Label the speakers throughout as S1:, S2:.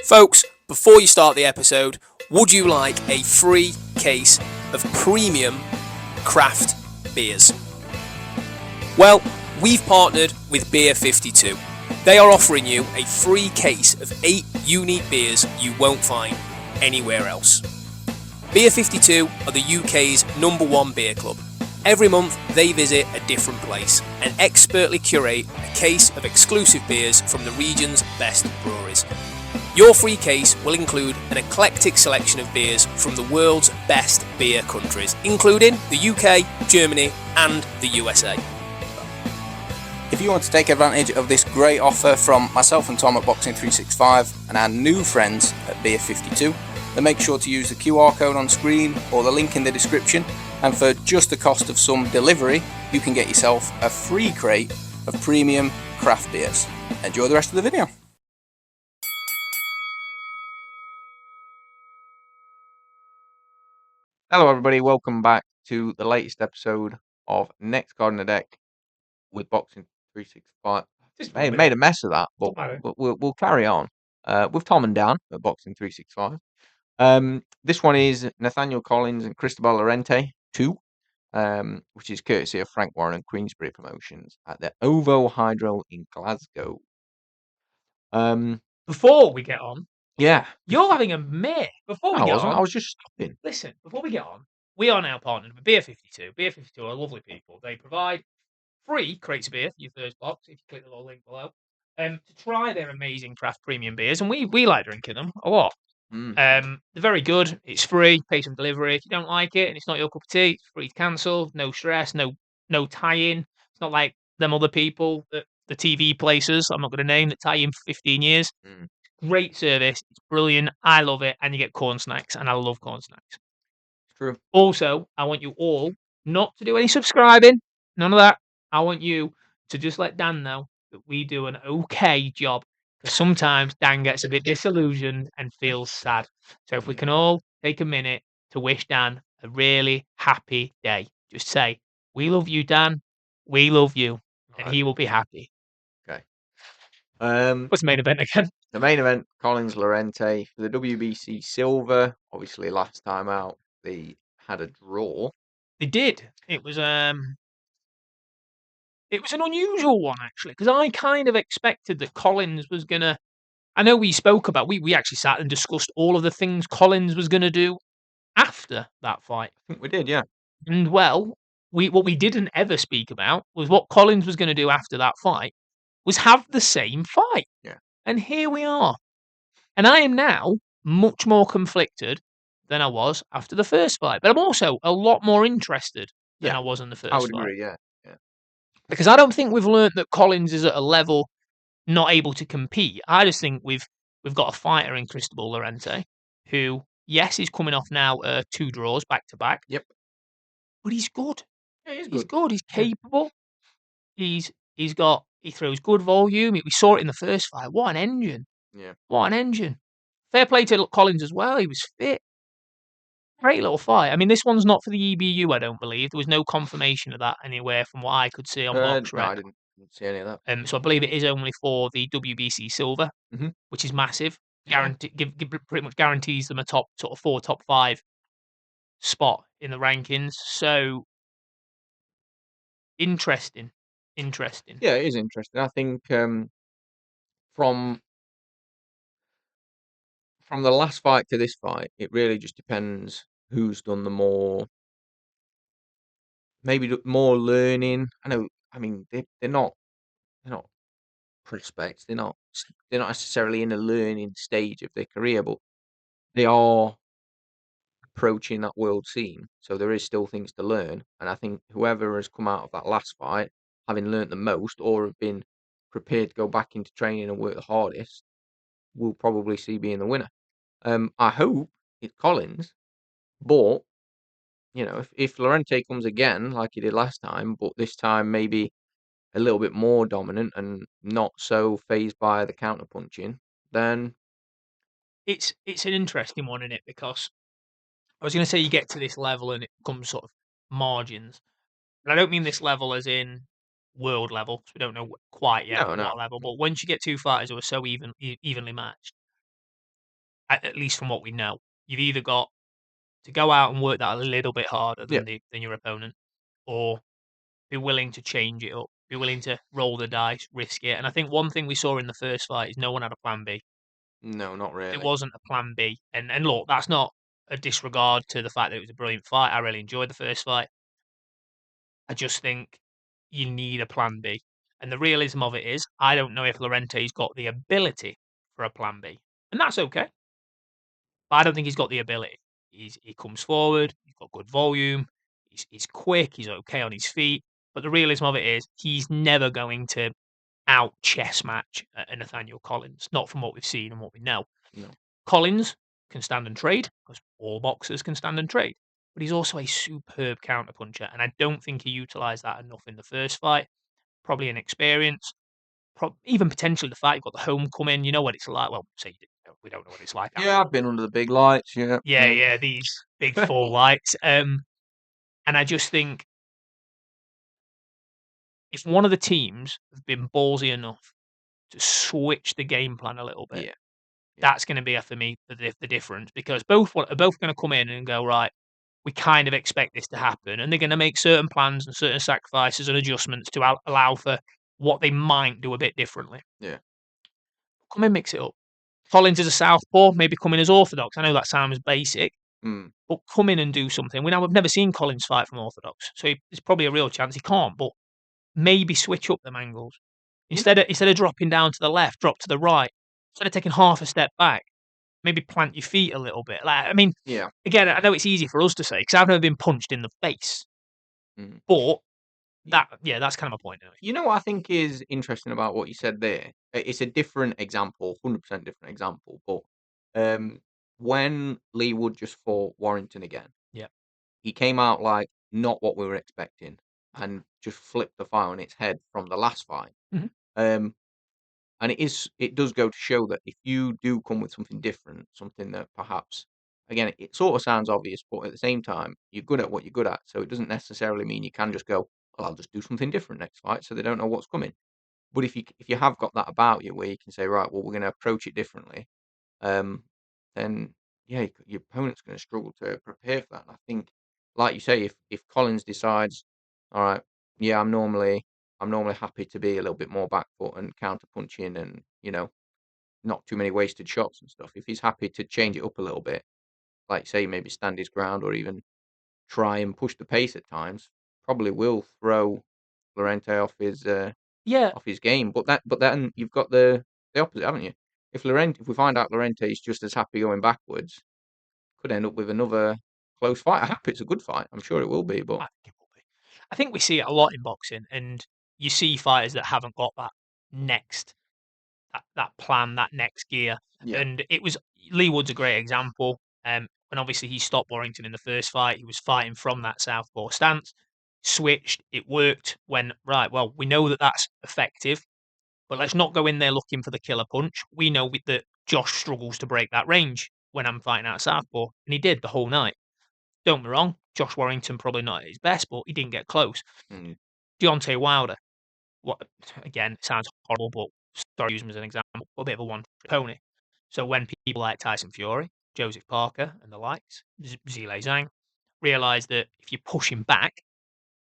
S1: Folks, before you start the episode, would you like a free case of premium craft beers? Well, we've partnered with Beer 52. They are offering you a free case of 8 unique beers you won't find anywhere else. Beer 52 are the UK's #1 beer club. Every month they visit a different place and expertly curate a case of exclusive beers from the region's best breweries. Your free case will include an eclectic selection of beers from the world's best beer countries, including the UK, Germany and the USA.
S2: If you want to take advantage of this great offer from myself and Tom at Boxing 365 and our new friends at Beer 52, then make sure to use the QR code on screen or the link in the description, and for just the cost of some delivery, you can get yourself a free crate of premium craft beers. Enjoy the rest of the video.
S3: Hello everybody, welcome back to the latest episode of Next Card on the Deck with Boxing 365. Just made a mess of that, but we'll carry on with Tom and Dan at Boxing 365. This one is Nathaniel Collins and Cristobal Lorente 2, which is courtesy of Frank Warren and Queensbury Promotions at the Ovo Hydro in Glasgow.
S4: Before we get on,
S3: Yeah,
S4: you're having a mare. Before we
S3: I
S4: get
S3: wasn't.
S4: on,
S3: I was just stopping.
S4: listen. Before we get on, we are now partnered with Beer 52. Beer 52 are lovely people. They provide free crates of beer for your first box if you click the little link below. To try their amazing craft premium beers, and we like drinking them a lot. They're very good. It's free. Pay some delivery. If you don't like it and it's not your cup of tea, it's free to cancel. No stress. No tie-in. It's not like them other people that the TV places I'm not going to name that tie in for 15 years. Great service. It's brilliant. I love it. And you get corn snacks, and I love corn snacks.
S3: True.
S4: Also, I want you all not to do any subscribing. None of that. I want you to just let Dan know that we do an okay job. Because sometimes Dan gets a bit disillusioned and feels sad. So if we can all take a minute to wish Dan a really happy day. Just say, we love you, Dan. We love you. And he will be happy.
S3: Okay.
S4: What's the main event again?
S3: The main event, Collins Lorente for the WBC Silver. Obviously, last time out, they had a draw.
S4: They did. It was an unusual one, actually, because I kind of expected that Collins was going to... I know we spoke about... We actually sat and discussed all of the things Collins was going to do after that fight.
S3: I think we did, yeah.
S4: And, well, what we didn't ever speak about was what Collins was going to do after that fight was have the same fight.
S3: Yeah.
S4: And here we are. And I am now much more conflicted than I was after the first fight. But I'm also a lot more interested than I was in the first fight.
S3: I would agree, yeah.
S4: Because I don't think we've learnt that Collins is at a level not able to compete. I just think we've got a fighter in Cristobal Lorente who, yes, he's coming off now 2 draws back to back.
S3: Yep.
S4: But he's good.
S3: Yeah, he's
S4: He's
S3: good.
S4: good. He's capable. He throws good volume. We saw it in the first fight. What an engine.
S3: Yeah.
S4: What an engine. Fair play to Collins as well. He was fit. Great little fight. I mean, this one's not for the EBU, I don't believe. There was no confirmation of that anywhere from what I could see on
S3: No,
S4: BoxRec.
S3: I didn't see any of that.
S4: So I believe it is only for the WBC Silver, which is massive. Pretty much guarantees them a top 4, top 5 spot in the rankings. So interesting.
S3: Yeah, it is interesting. I think from the last fight to this fight, it really just depends who's done the more, maybe more learning. I mean, they're not prospects. They're not necessarily in a learning stage of their career, but they are approaching that world scene. So there is still things to learn. And I think whoever has come out of that last fight, having learnt the most or have been prepared to go back into training and work the hardest, will probably see being the winner. I hope it's Collins, but if Lorente comes again like he did last time, but this time maybe a little bit more dominant and not so phased by the counter punching, then
S4: It's an interesting one, isn't it? Because I was going to say you get to this level and it becomes sort of margins. And I don't mean this level as in world level, because we don't know quite yet
S3: No.
S4: what level. But once you get 2 fighters who are so evenly matched, at least from what we know. You've either got to go out and work that a little bit harder
S3: Yeah.
S4: than your opponent, or be willing to change it up, be willing to roll the dice, risk it. And I think one thing we saw in the first fight is no one had a plan B.
S3: No, not
S4: It
S3: really.
S4: wasn't a plan B. And look, that's not a disregard to the fact that it was a brilliant fight. I really enjoyed the first fight. I just think you need a plan B. And the realism of it is, I don't know if Lorente's got the ability for a plan B. And that's okay. But I don't think he's got the ability. He comes forward, he's got good volume, he's quick, he's okay on his feet. But the realism of it is, he's never going to out chess match a Nathaniel Collins, not from what we've seen and what we know.
S3: No.
S4: Collins can stand and trade, because all boxers can stand and trade. But he's also a superb counterpuncher, and I don't think he utilised that enough in the first fight. Probably inexperience, even potentially the fact you've got the homecoming. You know what it's like. Well, say we don't know what it's like.
S3: Yeah, I've been under the big lights. Yeah,
S4: Yeah, yeah, these big full lights. And I just think if one of the teams have been ballsy enough to switch the game plan a little bit,
S3: yeah,
S4: that's going to be for me the difference, because are both going to come in and go, right, we kind of expect this to happen, and they're going to make certain plans and certain sacrifices and adjustments to allow for what they might do a bit differently.
S3: yeah.
S4: Come in, mix it up. Collins is a southpaw, maybe come in as orthodox. I know that sounds basic,
S3: Mm.
S4: but come in and do something. We've never seen Collins fight from orthodox, so there's probably a real chance he can't. But maybe switch up them angles
S3: You know,
S4: instead of dropping down to the left, drop to the right. Instead of taking half a step back, maybe plant your feet a little bit. Like, I mean,
S3: yeah.
S4: again, I know it's easy for us to say because I've never been punched in the face,
S3: Mm.
S4: but that's kind of my point. Anyway.
S3: You know what I think is interesting about what you said there? It's a different example, 100% different example. But when Lee Wood just fought Warrington again,
S4: Yeah.
S3: he came out like not what we were expecting and just flipped the fight on its head from the last fight.
S4: Mhm.
S3: Um, and it does go to show that if you do come with something different, something that perhaps again it sort of sounds obvious, but at the same time you're good at what you're good at, so it doesn't necessarily mean you can just go, well, I'll just do something different next fight, so they don't know what's coming. But if you have got that about you, where you can say, right, well, we're going to approach it differently, um, then yeah, your opponent's going to struggle to prepare for that. And I think, like you say, if Collins decides, all right, yeah, I'm normally happy to be a little bit more back foot and counter punching, and not too many wasted shots and stuff. If he's happy to change it up a little bit, like you say, maybe stand his ground or even try and push the pace at times, probably will throw Lorente
S4: Yeah,
S3: off his game. But then you've got the opposite, haven't you? If we find out Lorente is just as happy going backwards, could end up with another close fight. I hope it's a good fight. I'm sure it will be. But
S4: I think it will be. I think we see it a lot in boxing, and you see fighters that haven't got next that plan, that next gear.
S3: yeah,
S4: And it was Lee Wood's a great example. And obviously he stopped Warrington in the first fight. He was fighting from that southpaw stance, switched, it worked. When right, well, we know that that's effective, but let's not go in there looking for the killer punch. We know that Josh struggles to break that range when I'm fighting out southpaw, and he did the whole night. Don't get me wrong, Josh Warrington probably not at his best, but he didn't get close.
S3: mm,
S4: Deontay Wilder, what again, it sounds horrible, but sorry, use him as an example, a bit of a one-trick pony. So when people like Tyson Fury, Joseph Parker, and the likes, Zhilei Zhang, realise that if you push him back,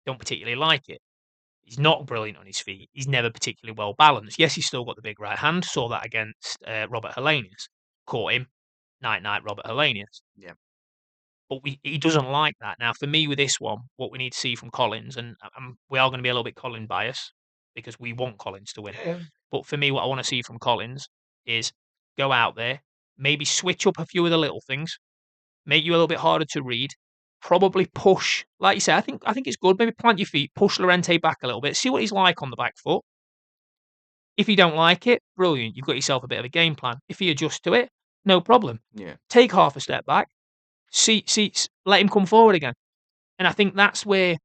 S4: don't particularly like it. He's not brilliant on his feet. He's never particularly well balanced. Yes, he's still got the big right hand. Saw that against Robert Helenius. Caught him. Night, night, Robert Helenius.
S3: yeah,
S4: But he doesn't like that. Now, for me, with this one, what we need to see from Collins, and we are going to be a little bit Collins biased because we want Collins to win.
S3: yeah,
S4: But for me, what I want to see from Collins is go out there, maybe switch up a few of the little things, make you a little bit harder to read, probably push, like you say, I think it's good. Maybe plant your feet, push Lorente back a little bit, see what he's like on the back foot. If you don't like it, brilliant. You've got yourself a bit of a game plan. If he adjusts to it, no problem.
S3: yeah,
S4: Take half a step back, let him come forward again. And I think that's where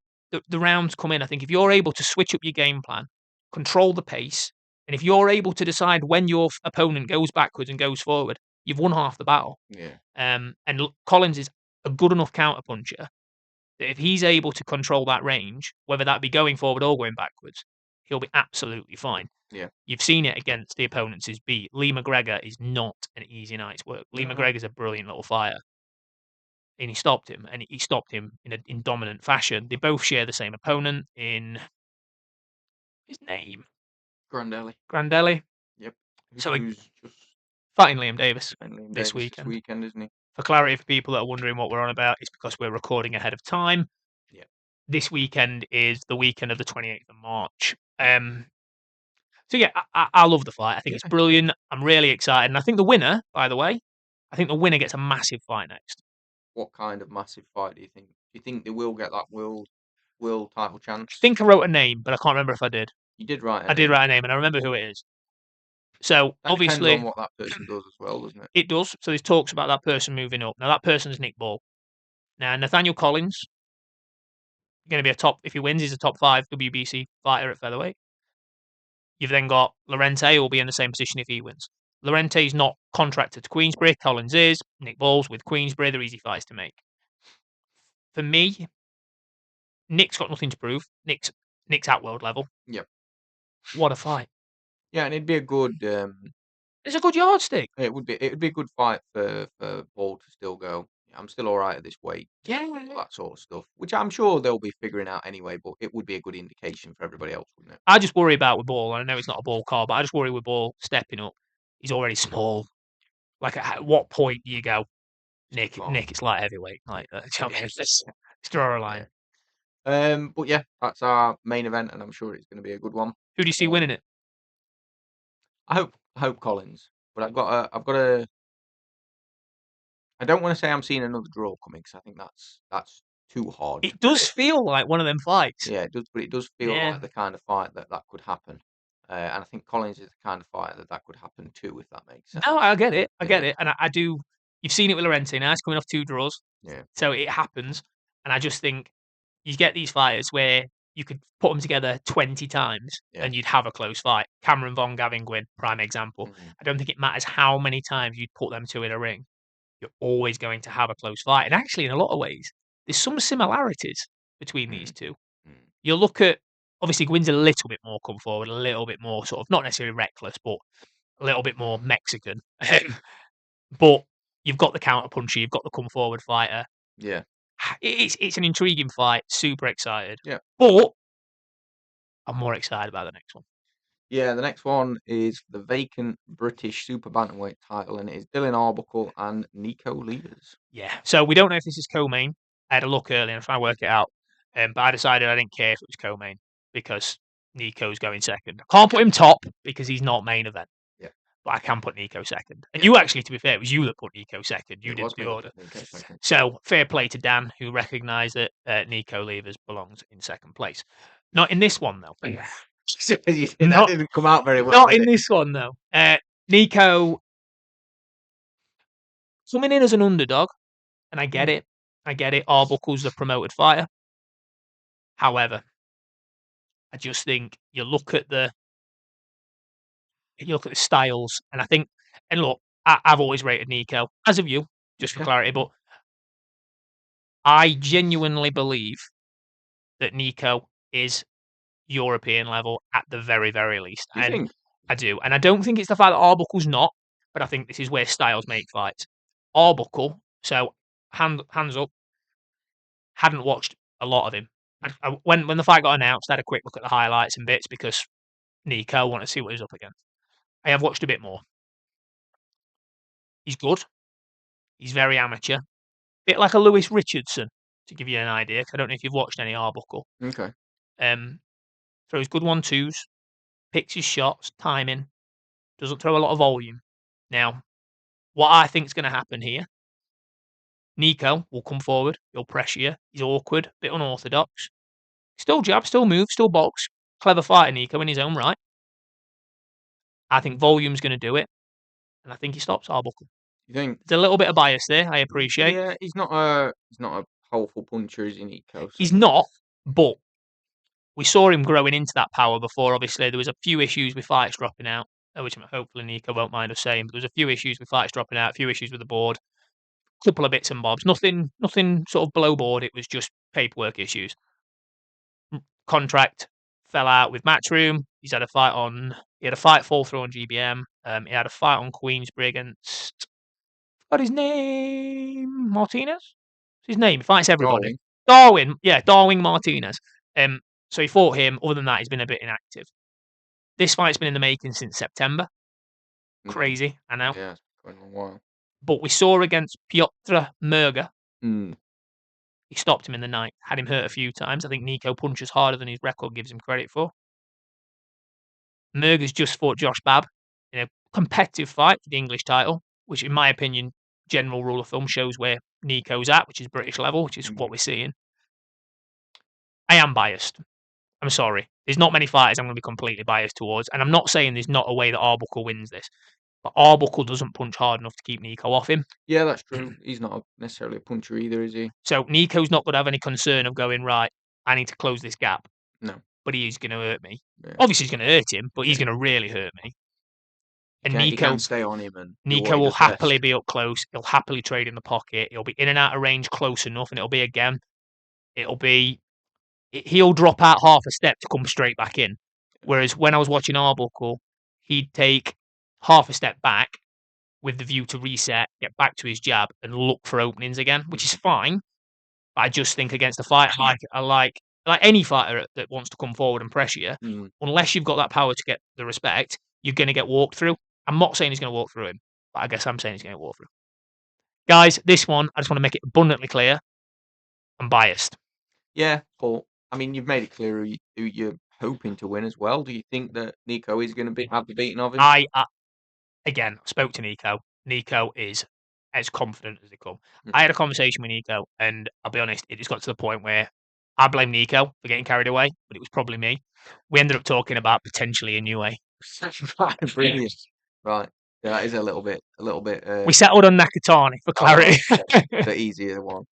S4: the rounds come in. I think if you're able to switch up your game plan, control the pace, and if you're able to decide when your opponent goes backwards and goes forward, you've won half the battle.
S3: yeah,
S4: And Collins is a good enough counterpuncher that if he's able to control that range, whether that be going forward or going backwards, he'll be absolutely fine.
S3: Yeah.
S4: You've seen it against the opponents he's beat. Lee McGregor is not an easy night's work. Lee
S3: No.
S4: McGregor's a brilliant little fighter. And he stopped him, and he stopped him in dominant fashion. They both share the same opponent in his name,
S3: Grandelli.
S4: Grandelli.
S3: Yep.
S4: So
S3: Who's just
S4: fighting Liam Davis
S3: Liam
S4: this
S3: Davis
S4: weekend.
S3: isn't he?
S4: For clarity, for people that are wondering what we're on about, it's because we're recording ahead of time.
S3: Yeah.
S4: This weekend is the weekend of the 28th of March. So yeah, I love the fight. I think it's brilliant. I'm really excited, and I think the winner, by the way, I think the winner gets a massive fight next.
S3: What kind of massive fight do you think? Do you think they will get that world title
S4: I
S3: chance?
S4: think I wrote a name, but I can't remember if I did.
S3: You did write.
S4: I did write a name, and I remember who it is. So
S3: That
S4: obviously,
S3: depends on what that person does as well, doesn't it?
S4: it does. So there's talks about that person moving up. Now that person's Nick Ball. Now Nathaniel Collins going to be a top. If he wins, he's a top 5 WBC fighter at featherweight. You've then got Lorente, who will be in the same position if he wins. Lorente's not contracted to Queensberry. Collins is. Nick Ball's with Queensberry. They're easy fights to make. For me, Nick's got nothing to prove. Nick's at world level.
S3: Yep.
S4: What a fight!
S3: Yeah, and it'd be a good.
S4: It's a good yardstick.
S3: It would be a good fight for Ball to still go. I'm still all right at this weight.
S4: Yeah.
S3: All that sort of stuff, which I'm sure they'll be figuring out anyway. But it would be a good indication for everybody else, wouldn't it?
S4: I just worry about with Ball. I know it's not a Ball call, but I just worry with Ball stepping up. He's already small. Like, at what point do you go, Nick?
S3: Fine.
S4: Nick, it's light heavyweight. Like, let's draw a line.
S3: But yeah, that's our main event, and I'm sure it's going to be a good one.
S4: Who do you see winning it?
S3: I hope Collins, but I've got a. I don't want to say I'm seeing another draw coming because I think that's too hard.
S4: It does feel like one of them fights.
S3: Yeah, it does, but it does feel
S4: Yeah.
S3: like the kind of fight that could happen. And I think Collins is the kind of fight that could happen too, if that makes sense.
S4: No, I get it. I get it. And I do. You've seen it with Lorente now. He's coming off 2 draws.
S3: Yeah.
S4: So it happens. And I just think you get these fighters where you could put them together 20 times and you'd have a close fight. Cameron Von, Gavin Gwynn, prime example. I don't think it matters how many times you'd put them two in a ring. You're always going to have a close fight. And actually, in a lot of ways, there's some similarities between these two. You look at, obviously, Gwynn's a little bit more come forward, a little bit more sort of, not necessarily reckless, but a little bit more Mexican. But you've got the counter puncher, you've got the come forward fighter.
S3: Yeah.
S4: It's an intriguing fight. Super excited.
S3: Yeah.
S4: But I'm more excited about the next one.
S3: Yeah, the next one is the vacant British super bantamweight title, and it is Dylan Arbuckle and Nico Levers.
S4: Yeah. So we don't know if this is co-main. I had a look earlier and trying to work it out. But I decided I didn't care if it was co-main because Nico's going second. I can't put him top because he's not main event.
S3: Yeah.
S4: But I can put Nico second. And you actually, to be fair, it was you that put Nico second. You did the order. So fair play to Dan, who recognised that Nico Levers belongs in second place. Not in this one, though.
S3: That didn't come out very well.
S4: Not in this one, though. Nico coming in as an underdog, and I get it. I get it. Arbuckle's the promoted fighter. However, I just think you look at the styles, and I think, and look, I've always rated Nico, as have you, just for clarity, but I genuinely believe that Nico is European level at the very, very least.
S3: You think?
S4: I do. And I don't think it's the fact that Arbuckle's not, but I think this is where styles make fights. Arbuckle, so hands up, hadn't watched a lot of him. When the fight got announced, I had a quick look at the highlights and bits because Nico wanted to see what he was up against. I have watched a bit more. He's good. He's very amateur. Bit like a Lewis Richardson, to give you an idea, because I don't know if you've watched any Arbuckle.
S3: Okay.
S4: Throws good 1-2s, picks his shots, timing, doesn't throw a lot of volume. Now, what I think is going to happen here, Nico will come forward, he'll pressure you, he's awkward, bit unorthodox. Still jab, still move, still box. Clever fighter, Nico, in his own right. I think volume's going to do it, and I think he stops Arbuckle.
S3: You think?
S4: There's a little bit of bias there, I appreciate.
S3: Yeah, he's not a powerful puncher, is he, Nico? So.
S4: He's not, but we saw him growing into that power before. Obviously, there was a few issues with fights dropping out, which hopefully Nico won't mind us saying. But there was a few issues with fights dropping out, a few issues with the board, a couple of bits and bobs. Nothing sort of below board. It was just paperwork issues. Contract fell out with Matchroom. He had a fight fall through on GBM. He had a fight on Queensbury against, what his name? Martinez? What's his name? He fights everybody. Darwin Martinez. So he fought him. Other than that, he's been a bit inactive. This fight's been in the making since September. Crazy, I know.
S3: Yeah, it's going on a while.
S4: But we saw against Piotr Merga.
S3: Mm.
S4: He stopped him in the night, had him hurt a few times. I think Nico punches harder than his record gives him credit for. Merga's just fought Josh Babb in a competitive fight for the English title, which, in my opinion, general rule of thumb shows where Nico's at, which is British level, which is what we're seeing. I am biased. I'm sorry. There's not many fighters I'm going to be completely biased towards, and I'm not saying there's not a way that Arbuckle wins this, but Arbuckle doesn't punch hard enough to keep Nico off him.
S3: Yeah, that's true. He's not necessarily a puncher either, is he?
S4: So Nico's not going to have any concern of going, right, I need to close this gap.
S3: No.
S4: But he is going to hurt me.
S3: Yeah.
S4: Obviously, he's going to hurt him, but he's going to really hurt me. And
S3: He can't stay on him. And
S4: Nico will happily be up close. He'll happily trade in the pocket. He'll be in and out of range close enough, and he'll drop out half a step to come straight back in. Whereas when I was watching Arbuckle, he'd take half a step back with the view to reset, get back to his jab, and look for openings again, which is fine. But I just think against a fighter like any fighter that wants to come forward and pressure you, unless you've got that power to get the respect, you're going to get walked through. I'm not saying he's going to walk through him, but I guess I'm saying he's going to walk through. Guys, this one, I just want to make it abundantly clear, I'm biased.
S3: Yeah, but I mean, you've made it clear who you're hoping to win as well. Do you think that Nico is going to have the beating of him?
S4: I spoke to Nico. Nico is as confident as they come. I had a conversation with Nico, and I'll be honest, it just got to the point where I blame Nico for getting carried away, but it was probably me. We ended up talking about potentially a new way.
S3: Brilliant. Right. Yeah, that is a little bit.
S4: We settled on Nakatani for clarity.
S3: The easier one.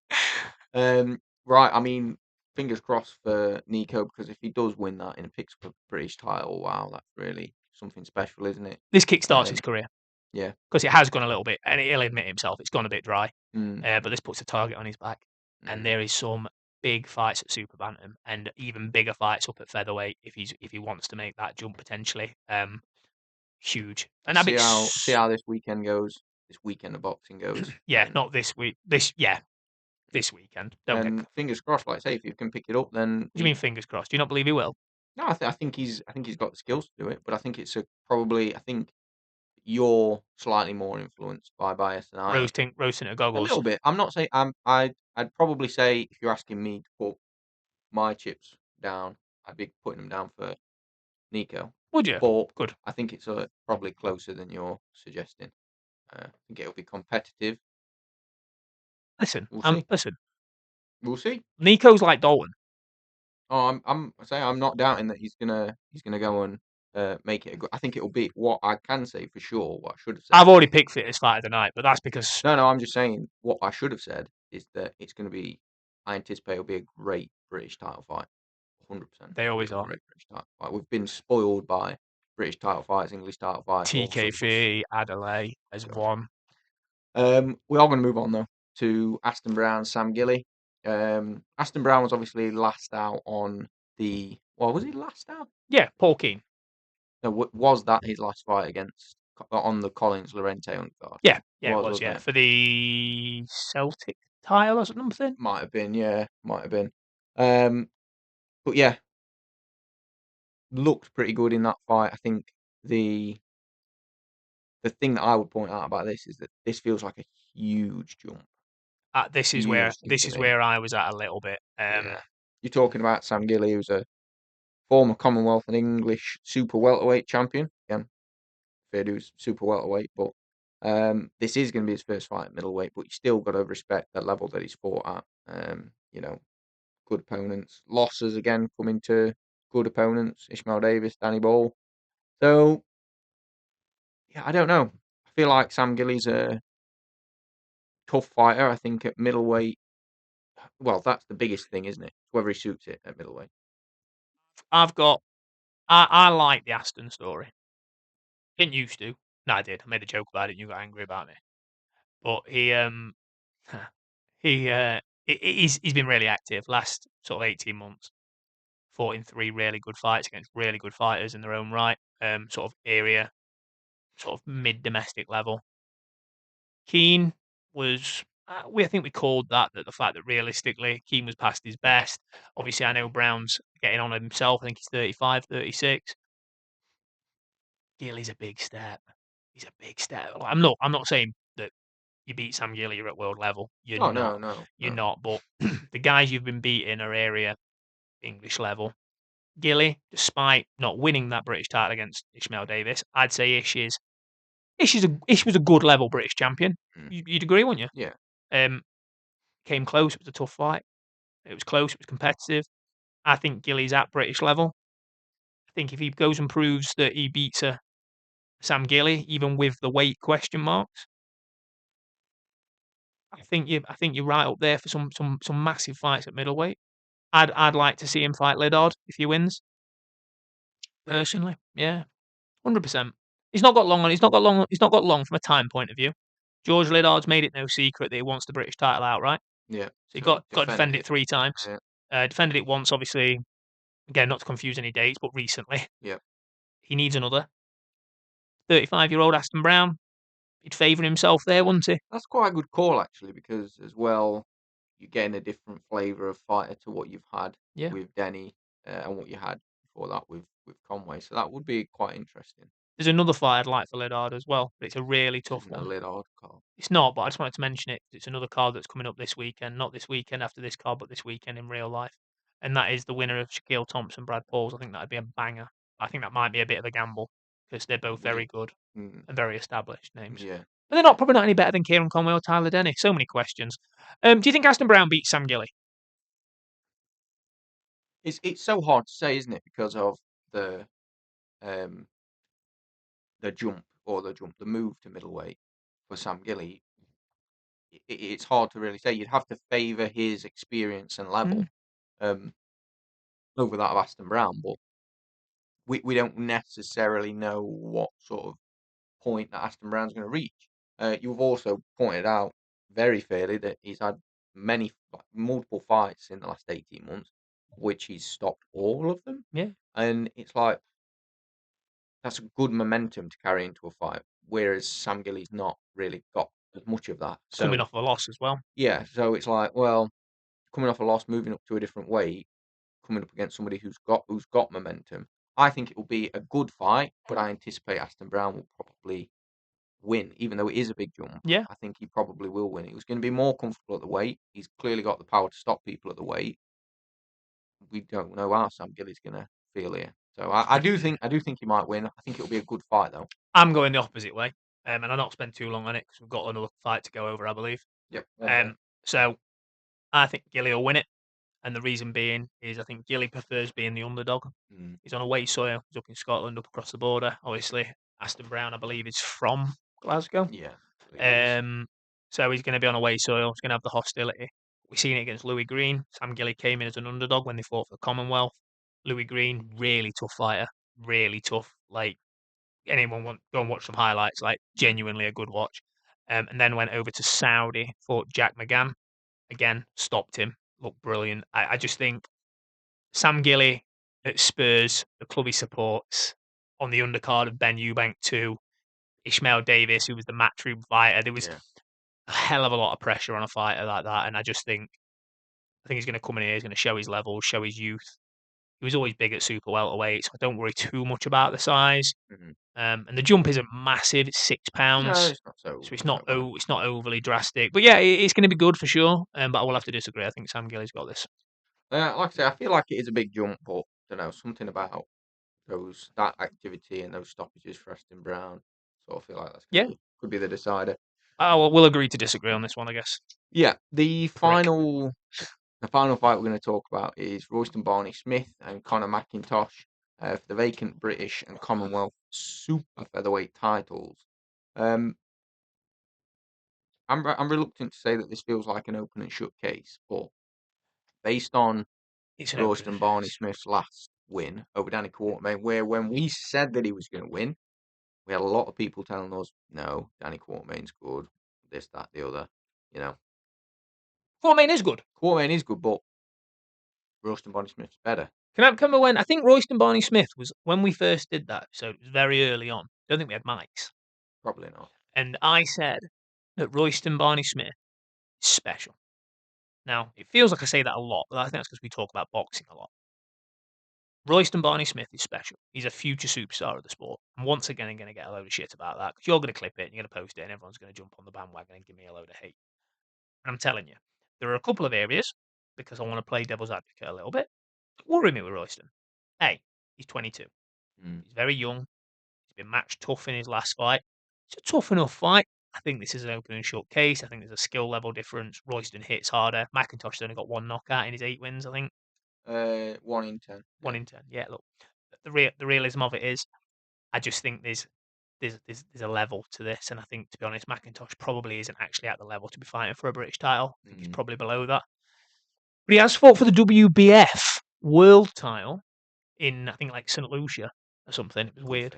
S3: Right. I mean, fingers crossed for Nico, because if he does win that and picks up a British title, wow, that's really something special, isn't it?
S4: This kickstarts his career.
S3: Yeah.
S4: Because it has gone a little bit, and he'll admit himself, it's gone a bit dry.
S3: Mm.
S4: But this puts a target on his back. And there is some big fights at Super Bantam, and even bigger fights up at featherweight if he wants to make that jump potentially. Huge. And
S3: see how this weekend goes. This weekend of boxing goes.
S4: Yeah, not this week. This weekend.
S3: Fingers crossed. Like I say, if you can pick it up, then.
S4: What do you mean fingers crossed? Do you not believe he will?
S3: No, I think he's got the skills to do it, but I think it's probably. I think you're slightly more influenced by bias than I am.
S4: Roasting at goggles.
S3: A little bit. I'm not saying. I'd probably say, if you're asking me to put my chips down, I'd be putting them down for Nico.
S4: Would you?
S3: But
S4: Good.
S3: I think it's probably closer than you're suggesting. I think it'll be competitive.
S4: Listen,
S3: We'll see.
S4: Nico's like Dalton.
S3: Oh, I'm not doubting that he's gonna go and make it. I think it'll be what I can say for sure. What I should have said.
S4: I've already picked Fittest Fight of the Night, but that's because
S3: No, I'm just saying what I should have said is that it's going to be. I anticipate it'll be a great British title fight. 100%.
S4: They always are.
S3: Great British title fight. We've been spoiled by British title fights, English title fights.
S4: TKV, Adelaide as one.
S3: We are going to move on though to Aston Brown, Sam Gilly. Aston Brown was obviously last out on the. Well, was he last out?
S4: Yeah, Paul Keane.
S3: No, was that his last fight on the Collins Lorente undercard?
S4: Yeah, it was. Yeah, for the Celtic title or something.
S3: Might have been, yeah, might have been. But yeah, looked pretty good in that fight. I think the thing that I would point out about this is that this feels like a huge jump.
S4: This is where I was at a little bit.
S3: Yeah. You're talking about Sam Gilly, who's a former Commonwealth and English super welterweight champion. Again, fair dues, super welterweight, but this is going to be his first fight at middleweight. But you still got to respect the level that he's fought at. Good opponents. Losses again coming to good opponents. Ishmael Davis, Danny Ball. So yeah, I don't know. I feel like Sam Gilly's a tough fighter. I think at middleweight, well, that's the biggest thing, isn't it? Whether he suits it at middleweight.
S4: I like the Aston story. Didn't used to. No, I did. I made a joke about it and you got angry about me. But he's been really active last sort of 18 months. fought in 3 really good fights against really good fighters in their own right, sort of area, sort of mid-domestic level. Keane was, I think we called that the fact that realistically Keane was past his best. Obviously, I know Brown's getting on himself. I think he's 35, 36. Gilly's a big step. He's a big step. Like, I'm not saying that you beat Sam Gilly, you're at world level. You're
S3: Oh
S4: not.
S3: no.
S4: You're not. But the guys you've been beating are area English level. Gilly, despite not winning that British title against Ishmael Davis, I'd say Ish was a good level British champion.
S3: Mm.
S4: You'd agree, wouldn't you?
S3: Yeah.
S4: Came close. It was a tough fight. It was close. It was competitive. I think Gilly's at British level. I think if he goes and proves that he beats Sam Gilly, even with the weight question marks, I think you're right up there for some massive fights at middleweight. I'd like to see him fight Lidard if he wins. Personally, yeah, 100%. He's not got long on. He's not got long. He's not got long from a time point of view. George Lidard's made it no secret that he wants the British title outright.
S3: Yeah.
S4: So he
S3: So
S4: got to defend it 3 times.
S3: Yeah.
S4: Defended it once, obviously. Again, not to confuse any dates, but recently.
S3: Yeah.
S4: He needs another. 35-year-old Aston Brown. He'd favour himself there, wouldn't he?
S3: That's quite a good call actually, because as well, you're getting a different flavour of fighter to what you've had
S4: Yeah.
S3: with Denny and what you had before that with Conway. So that would be quite interesting.
S4: There's another fight I'd like for Lidard as well, but it's a really tough
S3: Isn't a
S4: one.
S3: lid hard call.
S4: It's not, but I just wanted to mention it. It's another card that's coming up this weekend. Not this weekend after this card, but this weekend in real life. And that is the winner of Shaquille Thompson, Brad Pauls. I think that'd be a banger. I think that might be a bit of a gamble because they're both very good
S3: Mm,
S4: and very established names.
S3: yeah.
S4: But they're probably not any better than Kieran Conway or Tyler Denny. So many questions. Do you think Aston Brown beats Sam Gilly?
S3: It's so hard to say, isn't it? Because of the um the move to middleweight for Sam Gilly. It's hard to really say. You'd have to favour his experience and level
S4: Mm.
S3: um over that of Aston Brown, but we don't necessarily know what sort of point that Aston Brown's going to reach. You've also pointed out very fairly that he's had multiple fights in the last 18 months, which he's stopped all of them.
S4: Yeah.
S3: And it's like, that's a good momentum to carry into a fight, whereas Sam Gilly's not really got as much of that.
S4: It's coming
S3: So,
S4: off a loss as well.
S3: yeah, so it's like, well, coming off a loss, moving up to a different weight, coming up against somebody who's got momentum. I think it will be a good fight, but I anticipate Aston Brown will probably win, even though it is a big jump.
S4: Yeah.
S3: I think he probably will win. He was going to be more comfortable at the weight. He's clearly got the power to stop people at the weight. We don't know how Sam Gilly's going to feel here. So I do think he might win. I think it'll be a good fight though.
S4: I'm going the opposite way, and I'll not spend too long on it because we've got another fight to go over, I believe.
S3: Yep.
S4: So I think Gilly will win it, and the reason being is I think Gilly prefers being the underdog.
S3: Mm,
S4: He's on away soil. He's up in Scotland, up across the border. Obviously, Aston Brown, I believe, is from Glasgow.
S3: yeah. I believe it is.
S4: So he's going to be on away soil. He's going to have the hostility. We've seen it against Louis Green. Sam Gilly came in as an underdog when they fought for the Commonwealth. Louis Green, really tough fighter, really tough. Like anyone want go and watch some highlights. Like genuinely a good watch. And then went over to Saudi, fought Jack McGann. Again, stopped him. Looked brilliant. I just think Sam Gilly at Spurs, the club he supports, on the undercard of Ben Eubank 2, Ishmael Davis, who was the matchroom fighter. There was
S3: Yeah.
S4: a hell of a lot of pressure on a fighter like that, and I think he's going to come in here. He's going to show his level, show his youth. He was always big at super welterweight, so I don't worry too much about the size.
S3: Mhm.
S4: And the jump isn't massive; it's
S3: No,
S4: £6,
S3: it's not so.
S4: so it's
S3: So
S4: not
S3: bad.
S4: it's not overly drastic. But yeah, it's going to be good for sure. But I will have to disagree. I think Sam Gilly's got this.
S3: Like I say, I feel like it is a big jump, but I don't know, something about that activity and those stoppages for Aston Brown. So I feel like that's
S4: Yeah,
S3: could be the decider.
S4: we'll agree to disagree on this one, I guess.
S3: Yeah, the
S4: Prick.
S3: final fight we're going to talk about is Royston Barney Smith and Conor McIntosh for the vacant British and Commonwealth super featherweight titles. Um, I'm reluctant to say that this feels like an open and shut case, but based on
S4: It's an
S3: Royston
S4: open.
S3: Barney Smith's last win over Danny Quartermain, where when we said that he was going to win, we had a lot of people telling us, no, Danny Quartermain's good, this, that, the other. You know,
S4: Quartermain is good.
S3: Quartermain is good, but Royston Barney Smith's better.
S4: Can I remember when I think Royston Barney Smith was when we first did that episode? It was very early on. Don't think we had mics,
S3: Probably not.
S4: and I said that Royston Barney Smith is special. Now it feels like I say that a lot, but I think that's because we talk about boxing a lot. Royston Barney Smith is special. He's a future superstar of the sport. And once again, I'm going to get a load of shit about that because you're going to clip it and you're going to post it, and everyone's going to jump on the bandwagon and give me a load of hate. And I'm telling you, there are a couple of areas because I want to play devil's advocate a little bit. Worry me with Royston. A, he's 22. He's very young. He's been match tough in his last fight. It's a tough enough fight. I think this is an open and short case. I think there's a skill level difference. Royston hits harder. McIntosh's only got one knockout in his 8 wins, I think.
S3: 1 in 10.
S4: 1 in 10. Yeah, look, the realism of it is, I just think there's a level to this, and I think, to be honest, McIntosh probably isn't actually at the level to be fighting for a British title. I think he's probably below that. But he has fought for the WBF world title in, I think, like St. Lucia or something. It was weird.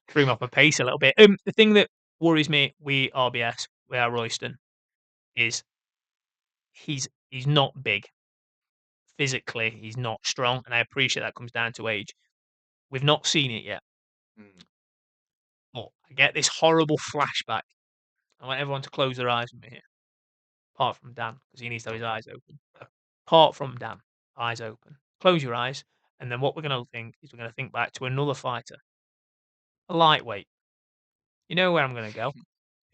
S4: Threw him off my pace a little bit. The thing that worries me with RBS, with our Royston, is he's not big. Physically, he's not strong, and I appreciate that comes down to age. We've not seen it yet. But I get this horrible flashback. I want everyone to close their eyes with me here. Apart from Dan, because he needs to have his eyes open. Apart from Dan, eyes open. Close your eyes, and then what we're going to think is we're going to think back to another fighter. A lightweight. You know where I'm going to go?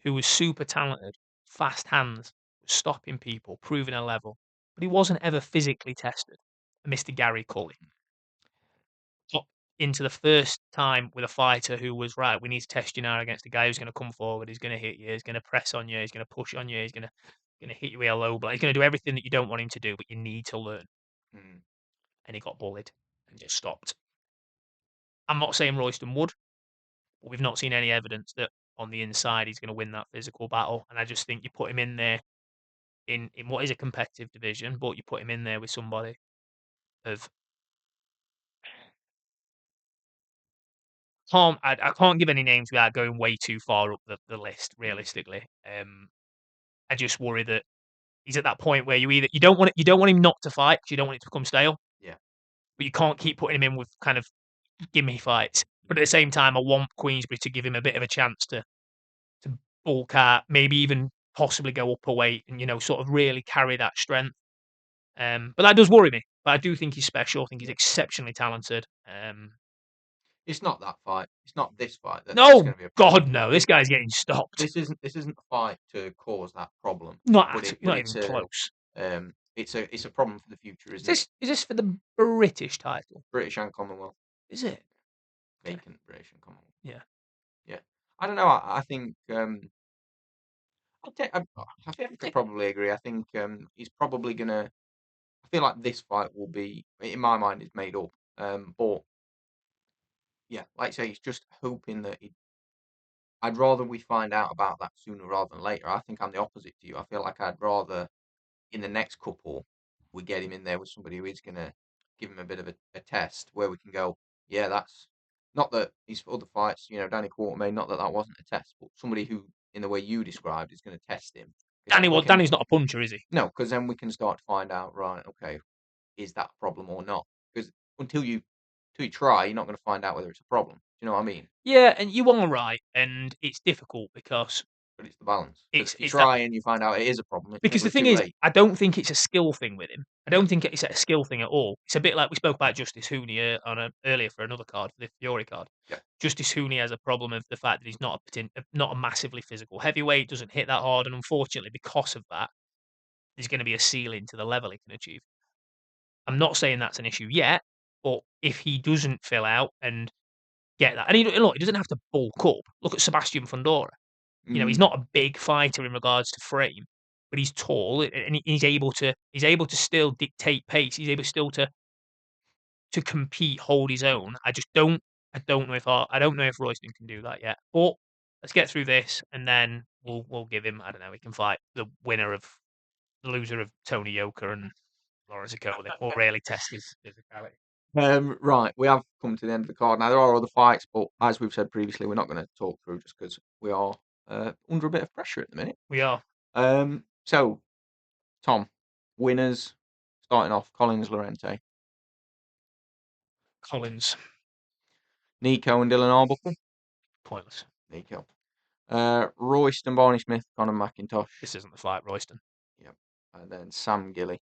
S4: Who was super talented, fast hands, stopping people, proving a level. But he wasn't ever physically tested. Mr. Gary Cully. Got into the first time with a fighter who was, right, we need to test you now against a guy who's going to come forward, he's going to hit you, he's going to press on you, he's going to push on you, he's going to hit you with a low blow. He's going to do everything that you don't want him to do, but you need to learn. And he got bullied and just stopped. I'm not saying Royston would, but we've not seen any evidence that on the inside he's going to win that physical battle. And I just think you put him in there in what is a competitive division, but you put him in there with somebody of I can't give any names without going way too far up the list. Realistically, I just worry that he's at that point where you don't want him not to fight because you don't want it to become stale.
S3: Yeah.
S4: But you can't keep putting him in with kind of gimme fights. But at the same time, I want Queensbury to give him a bit of a chance to bulk out, maybe even possibly go up a weight and sort of really carry that strength. But that does worry me. But I do think he's special. I think he's exceptionally talented.
S3: It's not that fight. It's not this fight. That's
S4: No,
S3: going to be a
S4: God,
S3: problem.
S4: no. This guy's getting stopped.
S3: This isn't a fight to cause that problem.
S4: Not even close.
S3: It's a problem for the future, isn't
S4: Is this for the British title?
S3: British and Commonwealth.
S4: Is it?
S3: Vacant British and Commonwealth.
S4: Yeah.
S3: Yeah. I don't know. I think I could probably agree. I think he's probably gonna. I feel like this fight will be, in my mind, is made up. But yeah, like I say, he's just hoping that I'd rather we find out about that sooner rather than later. I think I'm the opposite to you. I feel like I'd rather in the next couple we get him in there with somebody who is gonna give him a bit of a test where we can go. Yeah, that's not that his other fights. Danny Quartermain. Not that that wasn't a test, but somebody who, in the way you described, is going to test him.
S4: Danny's not a puncher, is he?
S3: No, because then we can start to find out, right, okay, is that a problem or not? Because until you try, you're not going to find out whether it's a problem. Do you know what I mean?
S4: Yeah, and you are right, and it's difficult because
S3: But it's the balance.
S4: It's
S3: If you
S4: that-
S3: try and you find out it is a problem,
S4: because the thing is, I don't think it's a skill thing with him. I don't think it's a skill thing at all. It's a bit like we spoke about Justice Hooney earlier for another card, for the Fury card.
S3: Yeah.
S4: Justice Hooney has a problem of the fact that he's not a massively physical heavyweight, doesn't hit that hard, and unfortunately, because of that, there's going to be a ceiling to the level he can achieve. I'm not saying that's an issue yet, but if he doesn't fill out and get that, and he doesn't have to bulk up. Look at Sebastian Fundora. He's not a big fighter in regards to frame, but he's tall and he's able to still dictate pace. He's able still to compete, hold his own. I don't know if Royston can do that yet. But let's get through this and then we'll give him, I don't know, he can fight the loser of Tony Yoka and Lawrence Okolie. We'll really test his physicality.
S3: Right, we have come to the end of the card. Now, there are other fights, but as we've said previously, we're not going to talk through just because we are under a bit of pressure at the minute.
S4: We are.
S3: So, Tom, winners, starting off, Collins, Lorente,
S4: Collins.
S3: Nico and Dylan Arbuckle.
S4: Pointless.
S3: Nico. Royston, Barney Smith, Conor McIntosh.
S4: This isn't the fight, Royston.
S3: Yep. And then Sam Gilly.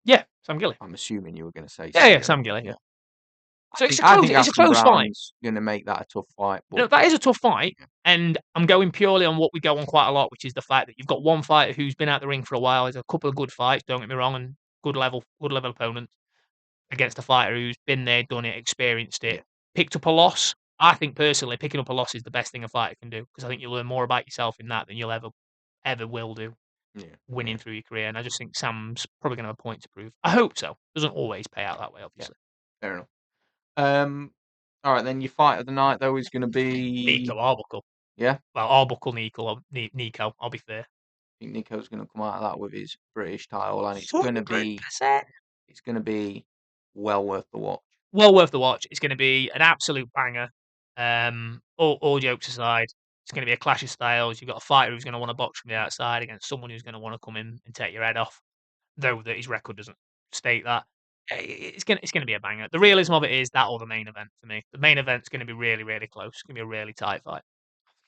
S4: Yeah, Sam Gilly.
S3: I'm assuming you were going to say
S4: Sam Gilly. Yeah. So
S3: I
S4: it's
S3: think
S4: a
S3: Aston
S4: close fight.
S3: Brown's going to make that a tough fight. But
S4: No, that is a tough fight, and I'm going purely on what we go on quite a lot, which is the fact that you've got one fighter who's been out the ring for a while. There's a couple of good fights, don't get me wrong, and good level opponents against a fighter who's been there, done it, experienced it, picked up a loss. I think personally, picking up a loss is the best thing a fighter can do because I think you learn more about yourself in that than you'll ever will do winning through your career. And I just think Sam's probably going to have a point to prove. I hope so. Doesn't always pay out that way, obviously.
S3: Fair enough. All right, then your fight of the night though is going to be
S4: Nico Arbuckle.
S3: Yeah.
S4: Well, Arbuckle, Nico. I'll be fair.
S3: I think Nico's going to come out of that with his British title, and it's going to be well worth the watch.
S4: Well worth the watch. It's going to be an absolute banger. All jokes aside, it's going to be a clash of styles. You've got a fighter who's going to want to box from the outside against someone who's going to want to come in and take your head off, though that his record doesn't state that. It's going to be a banger. The realism of it is that or the main event for me. The main event's going to be really, really close. It's going to be a really tight fight.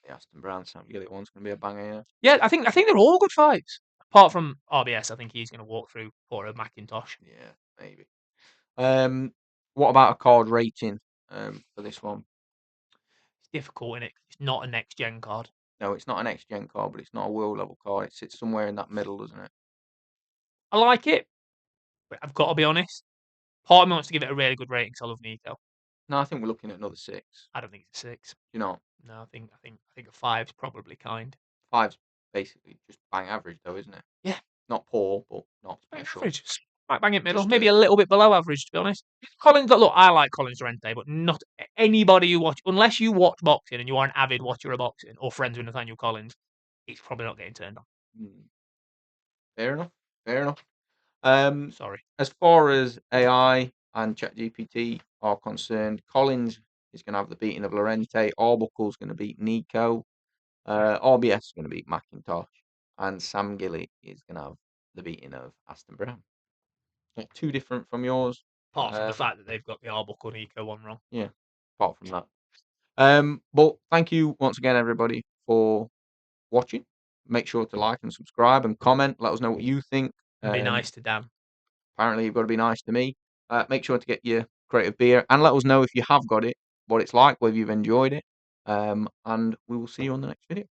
S3: The Aston Brown Sam Gilly one's going to be a banger.
S4: Yeah, I think they're all good fights. Apart from RBS, I think he's going to walk through Porter McIntosh.
S3: Yeah, maybe. What about a card rating for this one?
S4: It's difficult, isn't it? It's not a next gen card.
S3: No, it's not a next gen card, but it's not a world level card. It sits somewhere in that middle, doesn't it?
S4: I like it, but I've got to be honest. Part of me wants to give it a really good rating because I love Nico.
S3: No, I think we're looking at another 6.
S4: I don't think it's a 6.
S3: You know?
S4: No, I think a 5's probably kind.
S3: 5's basically just bang average, though, isn't it?
S4: Yeah.
S3: Not poor, but not special.
S4: Average. Bang it middle. Maybe a little bit below average, to be honest. Collins, look, I like Collins Lorente, but not anybody who unless you watch boxing and you are an avid watcher of boxing or friends with Nathaniel Collins, it's probably not getting turned on.
S3: Fair enough.
S4: Sorry.
S3: As far as AI and ChatGPT are concerned, Collins is going to have the beating of Lorente. Arbuckle's going to beat Nico. RBS is going to beat McIntosh. And Sam Gilly is going to have the beating of Aston Brown. Not too different from yours.
S4: Apart from the fact that they've got the Arbuckle Nico one wrong.
S3: Yeah, apart from that. But thank you once again, everybody, for watching. Make sure to like and subscribe and comment. Let us know what you think.
S4: And be nice to Dan.
S3: Apparently, you've got to be nice to me. Make sure to get your creative beer and let us know if you have got it, what it's like, whether you've enjoyed it. And we will see you on the next video.